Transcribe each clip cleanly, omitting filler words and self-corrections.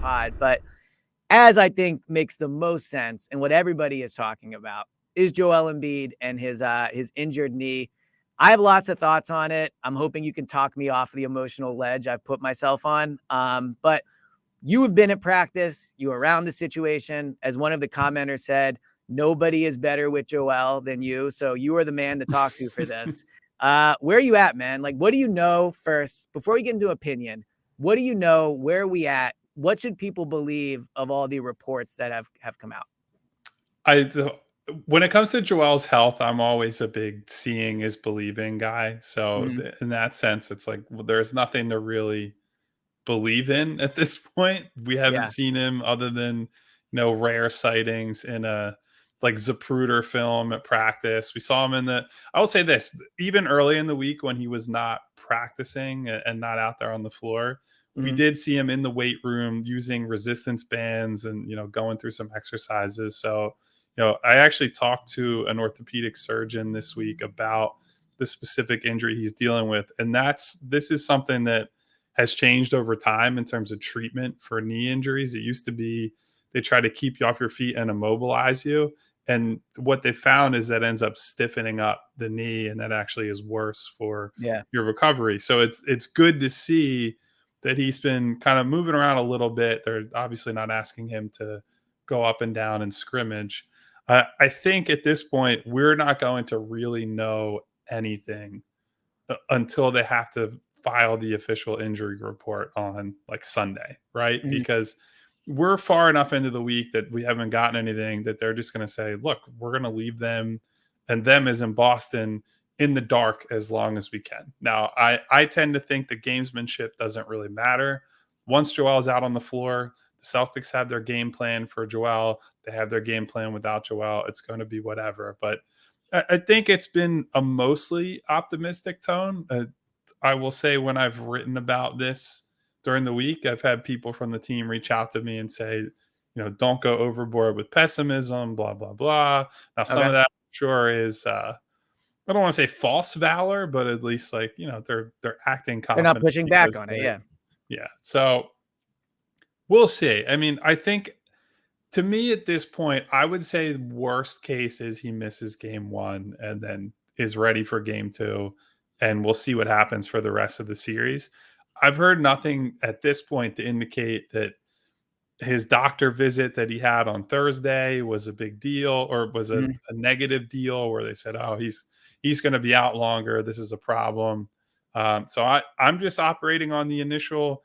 pod. But as I think makes the most sense and what everybody is talking about is Joel Embiid and his injured knee. I have lots of thoughts on it. I'm hoping you can talk me off the emotional ledge I've put myself on. But you have been at practice. You were around the situation. As one of the commenters said, nobody is better with Joel than you. So you are the man to talk to for this. Where are you at, man? Like, what do you know first? Before we get into opinion, what do you know? Where are we at? What should people believe of all the reports that have come out? When it comes to Joel's health, I'm always a big seeing is believing guy. So in that sense, it's like, well, there's nothing to really believe in at this point. We haven't seen him other than, rare sightings in a like Zapruder film at practice. We saw him I will say this, even early in the week when he was not practicing and not out there on the floor, we did see him in the weight room using resistance bands and, going through some exercises. So, I actually talked to an orthopedic surgeon this week about the specific injury he's dealing with. And this is something that has changed over time in terms of treatment for knee injuries. It used to be they try to keep you off your feet and immobilize you. And what they found is that ends up stiffening up the knee, and that actually is worse for your recovery. So it's good to see that he's been kind of moving around a little bit. They're obviously not asking him to go up and down in scrimmage. I think at this point, we're not going to really know anything until they have to file the official injury report on like Sunday, right? Because we're far enough into the week that we haven't gotten anything that they're just going to say, look, we're going to leave them, and them as in Boston, in the dark as long as we can. Now, I tend to think the gamesmanship doesn't really matter. Once Joel's out on the floor, the Celtics have their game plan for Joel. They have their game plan without Joel. It's going to be whatever. But I think it's been a mostly optimistic tone. I will say when I've written about this during the week, I've had people from the team reach out to me and say, don't go overboard with pessimism, blah, blah, blah. Now, some of that I'm sure is, I don't want to say false valor, but at least like, they're acting confident. They're not pushing back on it. Yeah. Yeah. So we'll see. I mean, I think to me at this point, I would say worst case is he misses game 1 and then is ready for game 2. And we'll see what happens for the rest of the series. I've heard nothing at this point to indicate that his doctor visit that he had on Thursday was a big deal or was a negative deal where they said, oh, he's going to be out longer. This is a problem. So I'm just operating on the initial,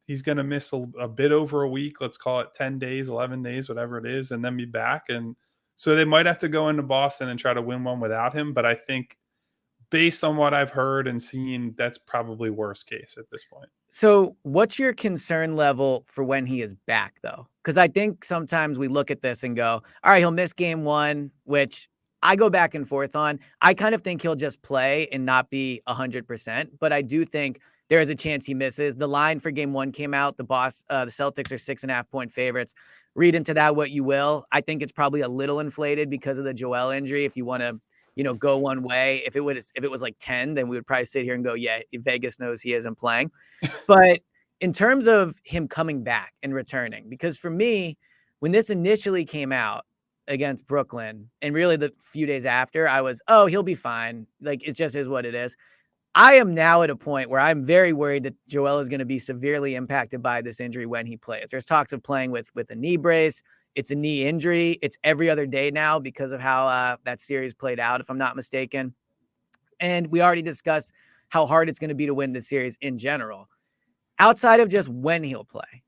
he's going to miss a bit over a week. Let's call it 10 days, 11 days, whatever it is, and then be back. And so they might have to go into Boston and try to win one without him. But I think based on what I've heard and seen, that's probably worst case at this point. So what's your concern level for when he is back, though? Because I think sometimes we look at this and go, all right, he'll miss game 1, which I go back and forth on. I kind of think he'll just play and not be 100%, but I do think there is a chance he misses. The line for game 1 came out. The Celtics are 6.5-point favorites. Read into that what you will. I think it's probably a little inflated because of the Joel injury. If you want to, go one way, if it was like 10, then we would probably sit here and go, yeah, Vegas knows he isn't playing. But in terms of him coming back and returning, because for me, when this initially came out against Brooklyn and really the few days after, I was, oh, he'll be fine. Like, it just is what it is. I am now at a point where I'm very worried that Joel is going to be severely impacted by this injury when he plays. There's talks of playing with a knee brace. It's a knee injury. It's every other day now because of how that series played out, if I'm not mistaken. And we already discussed how hard it's going to be to win this series in general. Outside of just when he'll play,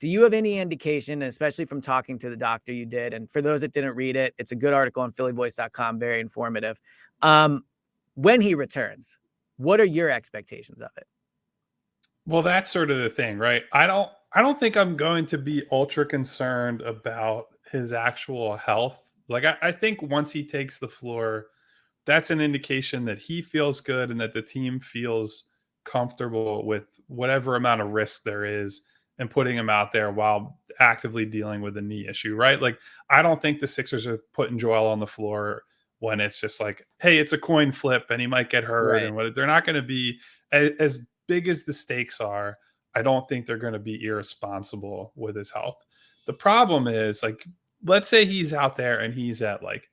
do you have any indication, especially from talking to the doctor you did, and for those that didn't read it, it's a good article on phillyvoice.com, very informative. When he returns, what are your expectations of it? Well, that's sort of the thing, right? I don't think I'm going to be ultra concerned about his actual health. Like, I think once he takes the floor, that's an indication that he feels good and that the team feels comfortable with whatever amount of risk there is and putting him out there while actively dealing with a knee issue, right? Like, I don't think the Sixers are putting Joel on the floor when it's just like, hey, it's a coin flip and he might get hurt. Right. And they're not going to be as big as the stakes are. I don't think they're going to be irresponsible with his health. The problem is, like, let's say he's out there and he's at like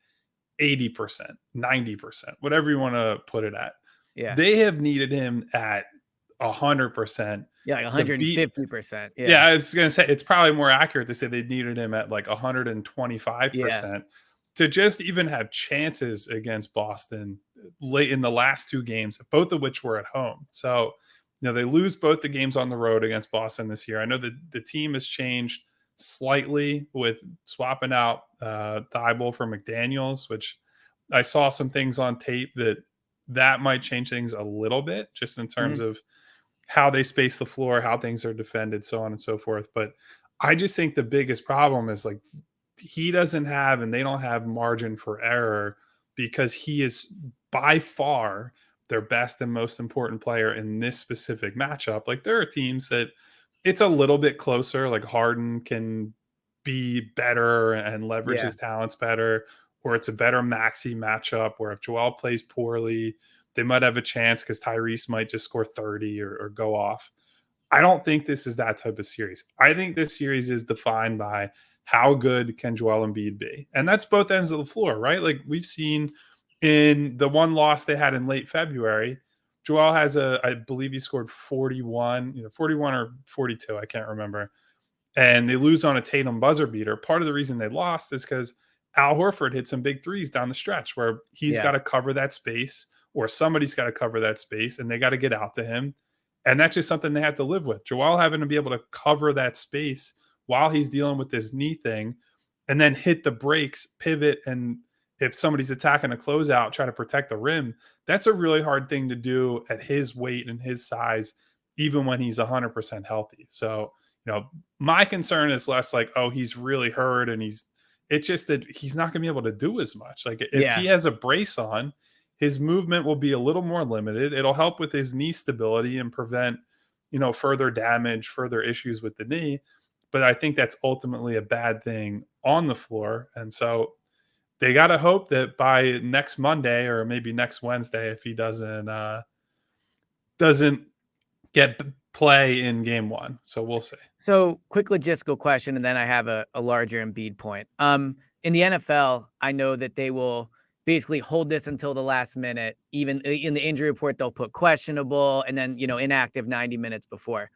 80%, 90%, whatever you want to put it at. Yeah. They have needed him at 100% Yeah, like to beat. 150%. Yeah, Yeah. I was going to say it's probably more accurate to say they needed him at like Yeah. 125% to just even have chances against Boston late in the last two games, both of which were at home. So, they lose both the games on the road against Boston this year. I know that the team has changed slightly with swapping out Thibault for McDaniels, which I saw some things on tape that might change things a little bit just in terms of how they space the floor, how things are defended, so on and so forth. But I just think the biggest problem is like he doesn't have and they don't have margin for error because he is by far their best and most important player in this specific matchup. Like there are teams that it's a little bit closer, like Harden can be better and leverage Yeah. his talents better, or it's a better Maxi matchup where if Joel plays poorly, they might have a chance because Tyrese might just score 30 or go off. I don't think this is that type of series. I think this series is defined by how good can Joel Embiid be? And that's both ends of the floor, right? Like we've seen in the one loss they had in late February, Joel has I believe he scored 41, 41 or 42, I can't remember. And they lose on a Tatum buzzer beater. Part of the reason they lost is because Al Horford hit some big threes down the stretch where he's got to cover that space or somebody's got to cover that space and they got to get out to him. And that's just something they have to live with. Joel having to be able to cover that space while he's dealing with this knee thing and then hit the brakes, pivot, and if somebody's attacking a closeout, try to protect the rim, that's a really hard thing to do at his weight and his size, even when he's 100% healthy. So, my concern is less like, oh, he's really hurt and it's just that he's not going to be able to do as much. Like if he has a brace on, his movement will be a little more limited. It'll help with his knee stability and prevent, further damage, further issues with the knee. But I think that's ultimately a bad thing on the floor. And so they got to hope that by next Monday or maybe next Wednesday, if he doesn't get play in game one. So we'll see. So quick logistical question, and then I have a larger Embiid point. In the NFL, I know that they will basically hold this until the last minute. Even in the injury report, they'll put questionable and then, inactive 90 minutes before.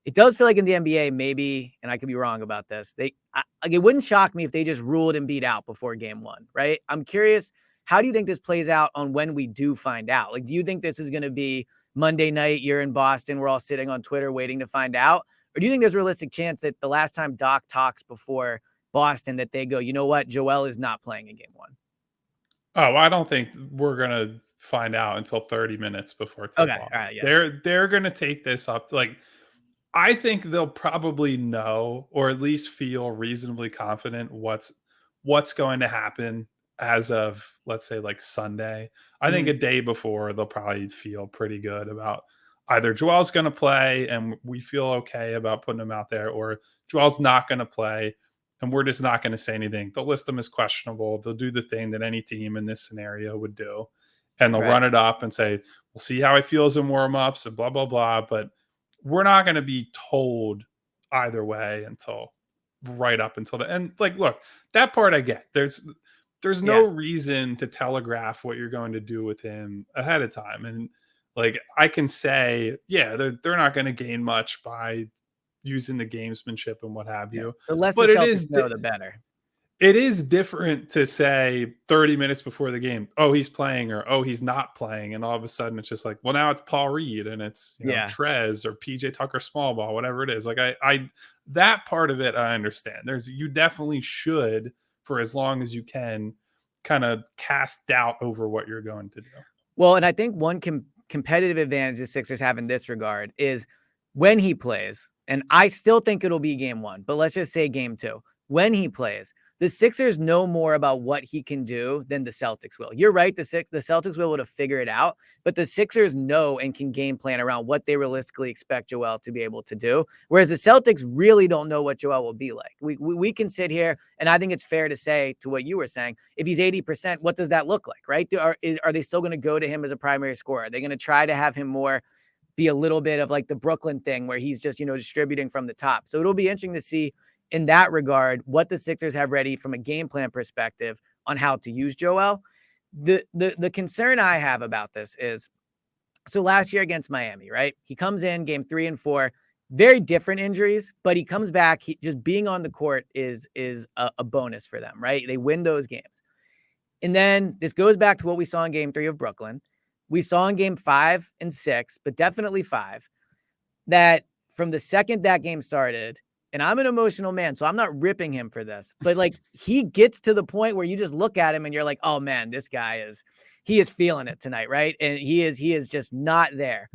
It does feel like in the NBA, maybe, and I could be wrong about this, it wouldn't shock me if they just ruled Embiid out before game one, right? I'm curious, how do you think this plays out on when we do find out? Like, do you think this is going to be Monday night, you're in Boston, we're all sitting on Twitter waiting to find out? Or do you think there's a realistic chance that the last time Doc talks before Boston that they go, you know what, Joel is not playing in game one? Oh, I don't think we're gonna find out until 30 minutes before tip off. Okay, all right, yeah. They're gonna take this up. Like, I think they'll probably know or at least feel reasonably confident what's going to happen as of, let's say, like Sunday. I think a day before they'll probably feel pretty good about either Joel's going to play and we feel okay about putting him out there, or Joel's not going to play and we're just not going to say anything. They'll list them as questionable. They'll do the thing that any team in this scenario would do. And they'll run it up and say, we'll see how he feels in warm-ups and blah, blah, blah. But we're not going to be told either way until right up until the end. Like, look, that part I get. There's no reason to telegraph what you're going to do with him ahead of time. And like, I can say, yeah, they're not going to gain much by using the gamesmanship and what have you. The less but the it Celtics is know, the better. It is different to say 30 minutes before the game, oh, he's playing or oh, he's not playing. And all of a sudden it's just like, well, now it's Paul Reed and it's Trez or PJ Tucker small ball, whatever it is. Like I that part of it I understand. You definitely should, for as long as you can, kind of cast doubt over what you're going to do. Well, and I think one competitive advantage the Sixers have in this regard is when he plays, and I still think it'll be game one, but let's just say game two. When he plays, the Sixers know more about what he can do than the Celtics will. You're right. The Celtics will be able to figure it out, but the Sixers know and can game plan around what they realistically expect Joel to be able to do. Whereas the Celtics really don't know what Joel will be like. We can sit here, and I think it's fair to say, to what you were saying, if he's 80%, what does that look like, right? Are they still going to go to him as a primary scorer? Are they going to try to have him more be a little bit of like the Brooklyn thing where he's just, distributing from the top. So it'll be interesting to see in that regard what the Sixers have ready from a game plan perspective on how to use Joel. The concern I have about this is, so last year against Miami, right? He comes in game 3 and 4, very different injuries, but he comes back. Just being on the court is a bonus for them, right? They win those games. And then this goes back to what we saw in game 3 of Brooklyn. We saw in game 5 and 6, but definitely 5, that from the second that game started, and I'm an emotional man, so I'm not ripping him for this, but like he gets to the point where you just look at him and you're like, oh man, this guy he is feeling it tonight, right? And he is just not there.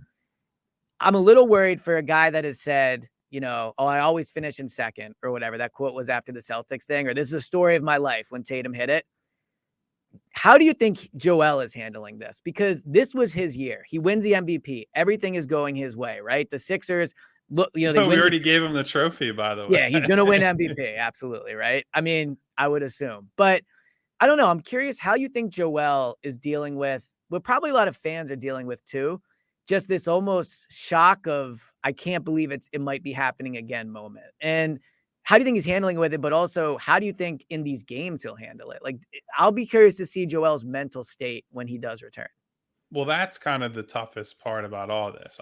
I'm a little worried for a guy that has said, oh, I always finish in second or whatever. That quote was after the Celtics thing, or this is a story of my life when Tatum hit it. How do you think Joel is handling this? Because this was his year. He wins the MVP. Everything is going his way, right? The Sixers, look, they we already gave him the trophy, by the way. Yeah, he's going to win MVP. Absolutely, right? I mean, I would assume. But I don't know. I'm curious how you think Joel is dealing with what probably a lot of fans are dealing with too. Just this almost shock of, I can't believe it might be happening again moment. And how do you think he's handling with it? But also, how do you think in these games he'll handle it? Like, I'll be curious to see Joel's mental state when he does return. Well, that's kind of the toughest part about all this.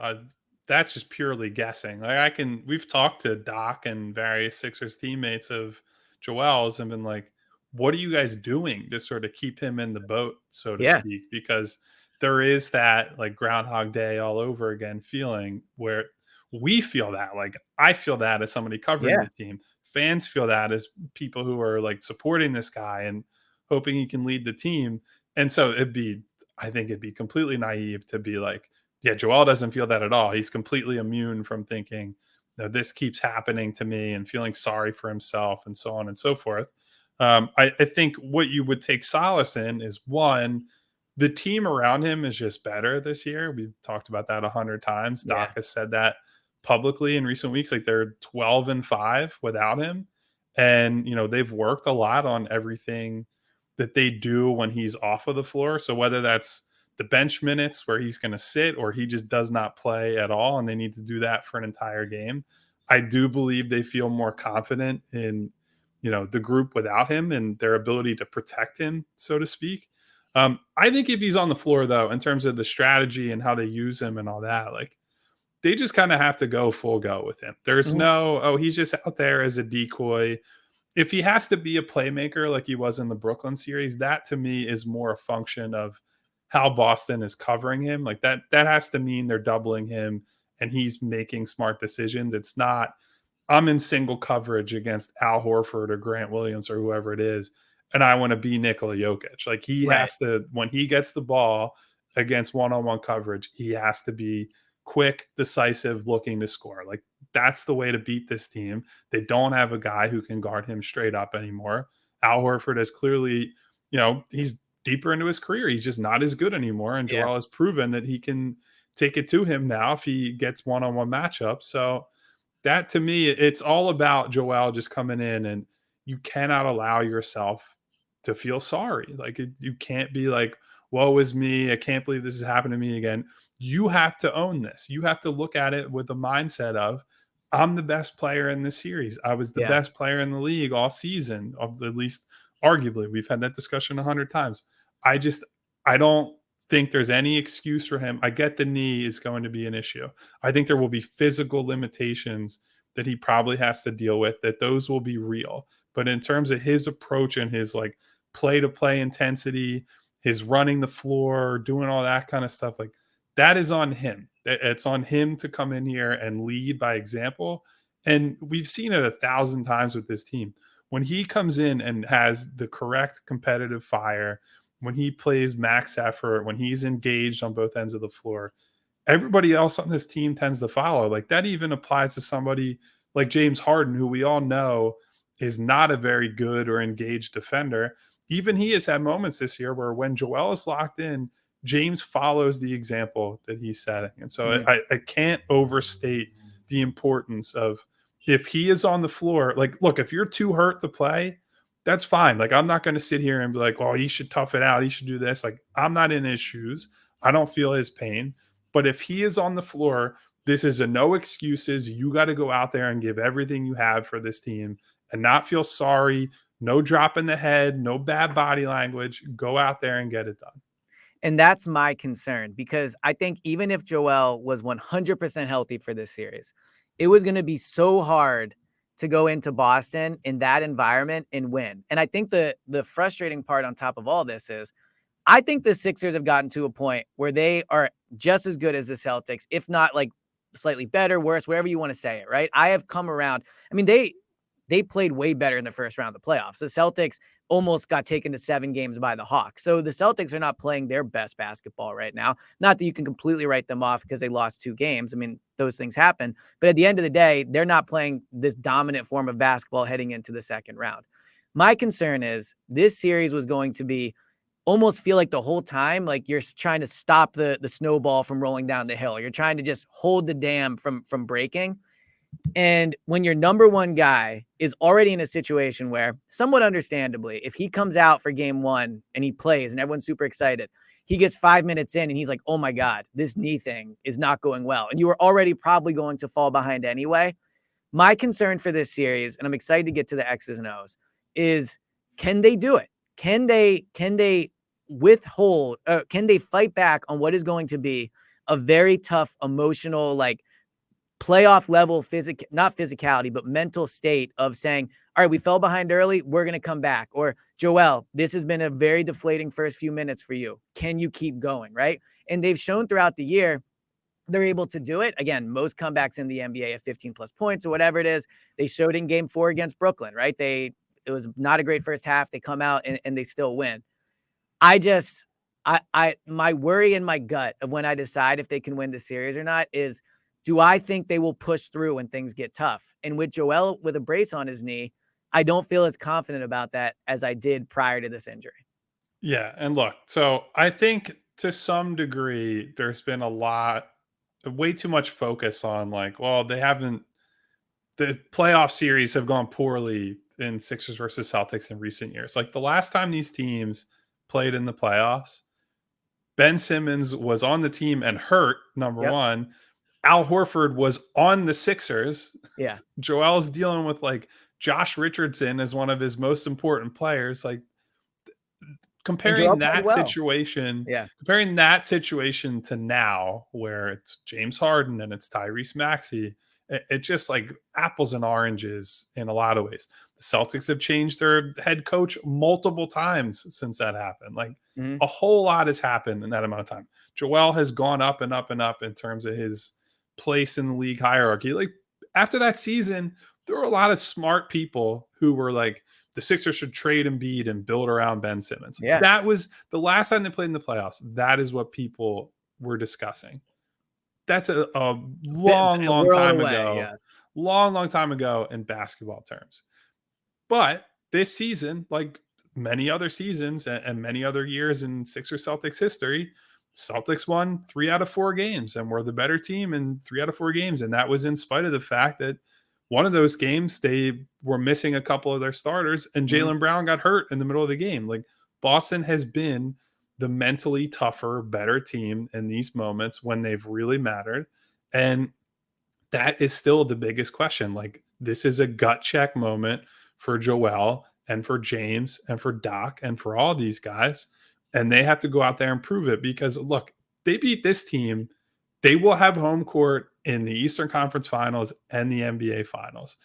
That's just purely guessing. Like we've talked to Doc and various Sixers teammates of Joel's and been like, what are you guys doing to sort of keep him in the boat, so to speak? Because there is that like Groundhog Day all over again feeling where we feel that. Like I feel that as somebody covering the team. Fans feel that as people who are like supporting this guy and hoping he can lead the team. And so I think it'd be completely naive to be like, yeah, Joel doesn't feel that at all. He's completely immune from thinking that this keeps happening to me and feeling sorry for himself and so on and so forth. I think what you would take solace in is, one, the team around him is just better this year. We've talked about that 100 times. Doc has said that publicly in recent weeks. Like they're 12-5 without him. And, they've worked a lot on everything that they do when he's off of the floor. So whether that's the bench minutes where he's going to sit or he just does not play at all and they need to do that for an entire game, I do believe they feel more confident in, the group without him and their ability to protect him, so to speak. I think if he's on the floor, though, in terms of the strategy and how they use him and all that, like they just kind of have to go full go with him. There's no, he's just out there as a decoy. If he has to be a playmaker like he was in the Brooklyn series, that to me is more a function of how Boston is covering him. Like that has to mean they're doubling him and he's making smart decisions. It's not, I'm in single coverage against Al Horford or Grant Williams or whoever it is, and I want to be Nikola Jokic. Like he has to, when he gets the ball against one-on-one coverage, he has to be quick, decisive, looking to score. Like that's the way to beat this team. They don't have a guy who can guard him straight up anymore. Al Horford has clearly, he's deeper into his career. He's just not as good anymore. And Joel has proven that he can take it to him now if he gets one-on-one matchups. So that to me, it's all about Joel just coming in, and you cannot allow yourself to feel sorry. Like you can't be like, woe is me. I can't believe this has happened to me again. You have to own this. You have to look at it with the mindset of, I'm the best player in this series. I was the best player in the league all season, of at least arguably. We've had that discussion 100 times. I don't think there's any excuse for him. I get the knee is going to be an issue. I think there will be physical limitations that he probably has to deal with, that those will be real. But in terms of his approach and his like play-to-play intensity, his running the floor, doing all that kind of stuff, like that is on him. It's on him to come in here and lead by example. And we've seen it 1,000 times with this team. When he comes in and has the correct competitive fire, when he plays max effort, when he's engaged on both ends of the floor, everybody else on this team tends to follow. Like that even applies to somebody like James Harden, who we all know is not a very good or engaged defender. Even he has had moments this year where when Joel is locked in, James follows the example that he's setting. And so I can't overstate the importance of, if he is on the floor, like, look, if you're too hurt to play, that's fine. Like, I'm not going to sit here and be like, well, he should tough it out. He should do this. Like, I'm not in his shoes. I don't feel his pain. But if he is on the floor, this is a no excuses. You got to go out there and give everything you have for this team and not feel sorry. No drop in the head, no bad body language. Go out there and get it done. And that's my concern, because I think even if Joel was 100% healthy for this series, it was going to be so hard to go into Boston in that environment and win. And I think the frustrating part on top of all this is I think the Sixers have gotten to a point where they are just as good as the Celtics, if not like slightly better, worse, wherever you want to say it, right? I have come around. I mean, they played way better in the first round of the playoffs. The Celtics almost got taken to 7 games by the Hawks. So the Celtics are not playing their best basketball right now. Not that you can completely write them off because they lost 2 games. I mean, those things happen. But at the end of the day, they're not playing this dominant form of basketball heading into the second round. My concern is this series was going to be almost feel like the whole time, like you're trying to stop the snowball from rolling down the hill. You're trying to just hold the dam from breaking. And when your number one guy is already in a situation where, somewhat understandably, if he comes out for game 1 and he plays and everyone's super excited, he gets 5 minutes in and he's like, oh my God, this knee thing is not going well. And you were already probably going to fall behind anyway. My concern for this series, and I'm excited to get to the X's and O's, is can they do it? Can they withhold, can they fight back on what is going to be a very tough emotional, like playoff level not physicality, but mental state of saying, all right, we fell behind early, we're going to come back. Or Joel, this has been a very deflating first few minutes for you. Can you keep going? Right. And they've shown throughout the year they're able to do it. Again, most comebacks in the NBA have 15 plus points or whatever it is. They showed in game 4 against Brooklyn, right? It was not a great first half. They come out and they still win. My worry in my gut of when I decide if they can win the series or not is, do I think they will push through when things get tough? And with Joel with a brace on his knee, I don't feel as confident about that as I did prior to this injury. Yeah. And look, so I think to some degree, there's been way too much focus on like, well, the playoff series have gone poorly in Sixers versus Celtics in recent years. Like the last time these teams played in the playoffs, Ben Simmons was on the team and hurt, number one. Al Horford was on the Sixers. Yeah. Joel's dealing with like Josh Richardson as one of his most important players. Like comparing that situation to now where it's James Harden and it's Tyrese Maxey, it just like apples and oranges in a lot of ways. The Celtics have changed their head coach multiple times since that happened. Like a whole lot has happened in that amount of time. Joel has gone up and up and up in terms of his place in the league hierarchy. Like after that season, there were a lot of smart people who were like, the Sixers should trade Embiid and build around Ben Simmons. Yeah. That was the last time they played in the playoffs. That is what people were discussing. That's a long time ago. Yeah. Long time ago in basketball terms. But this season, like many other seasons and many other years in Sixers Celtics history, Celtics won 3 out of 4 games and were the better team in 3 out of 4 games. And that was in spite of the fact that one of those games, they were missing a couple of their starters and Jaylen Brown got hurt in the middle of the game. Like Boston has been the mentally tougher, better team in these moments when they've really mattered. And that is still the biggest question. Like this is a gut check moment for Joel and for James and for Doc and for all these guys. And they have to go out there and prove it because look, they beat this team. They will have home court in the Eastern Conference Finals and the NBA Finals.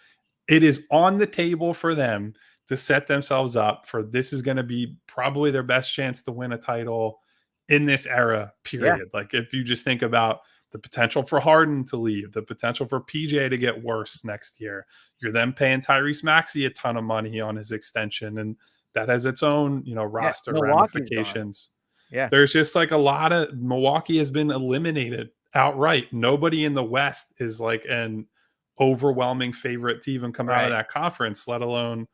It is on the table for them to set themselves up for this is going to be probably their best chance to win a title in this era, period. Yeah. Like if you just think about the potential for Harden to leave, the potential for PJ to get worse next year, you're then paying Tyrese Maxey a ton of money on his extension. And that has its own, roster ramifications. Yeah. There's just like a lot of Milwaukee has been eliminated outright. Nobody in the West is like an overwhelming favorite to even come out of that conference, let alone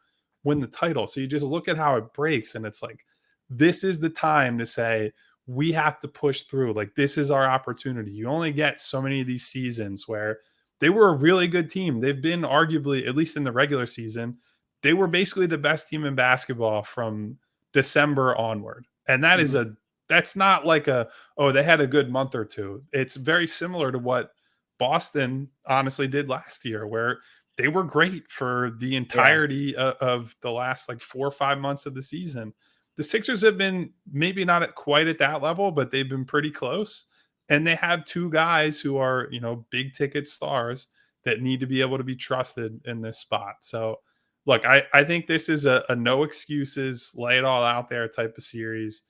win the title. So you just look at how it breaks and it's like, this is the time to say, we have to push through. Like this is our opportunity. You only get so many of these seasons where they were a really good team. They've been arguably, at least in the regular season, they were basically the best team in basketball from December onward. And that is a that's not like they had a good month or two. It's very similar to what Boston honestly did last year, where they were great for the Yeah. entirety of the last like 4 or 5 months of the season. The Sixers have been maybe not quite at that level, but they've been pretty close. And they have two guys who are, big ticket stars that need to be able to be trusted in this spot. So, look, I think this is a no excuses, lay it all out there type of series.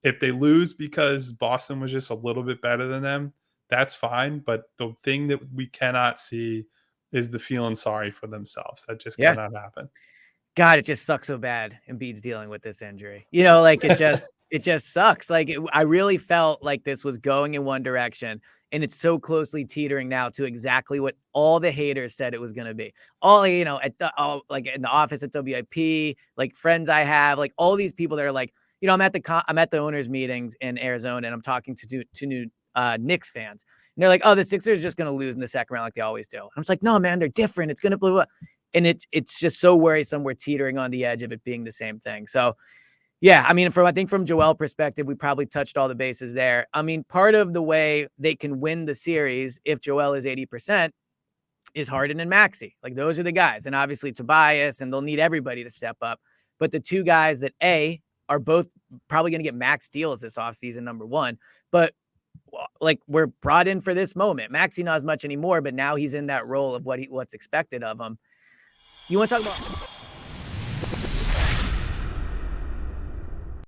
If they lose because Boston was just a little bit better than them, that's fine. But the thing that we cannot see is the feeling sorry for themselves. That just Yeah. cannot happen. God, it just sucks so bad Embiid's dealing with this injury. Like it just sucks. Like I really felt like this was going in one direction, and it's so closely teetering now to exactly what all the haters said it was going to be. All like in the office at WIP, like friends I have, like all these people that are like, I'm at the owners meetings in Arizona, and I'm talking to new Knicks fans. And they're like, "Oh, the Sixers are just going to lose in the second round like they always do." And I'm just like, "No, man, they're different. It's going to blah, blah." And it's just so worrisome. We're teetering on the edge of it being the same thing. So, yeah, I mean, I think from Joel perspective, we probably touched all the bases there. I mean, part of the way they can win the series if Joel is 80% is Harden and Maxey. Like those are the guys, and obviously Tobias, and they'll need everybody to step up. But the two guys that are both probably going to get max deals this offseason, number one, but like we're brought in for this moment. Maxey not as much anymore, but now he's in that role of what's expected of him. You want to talk about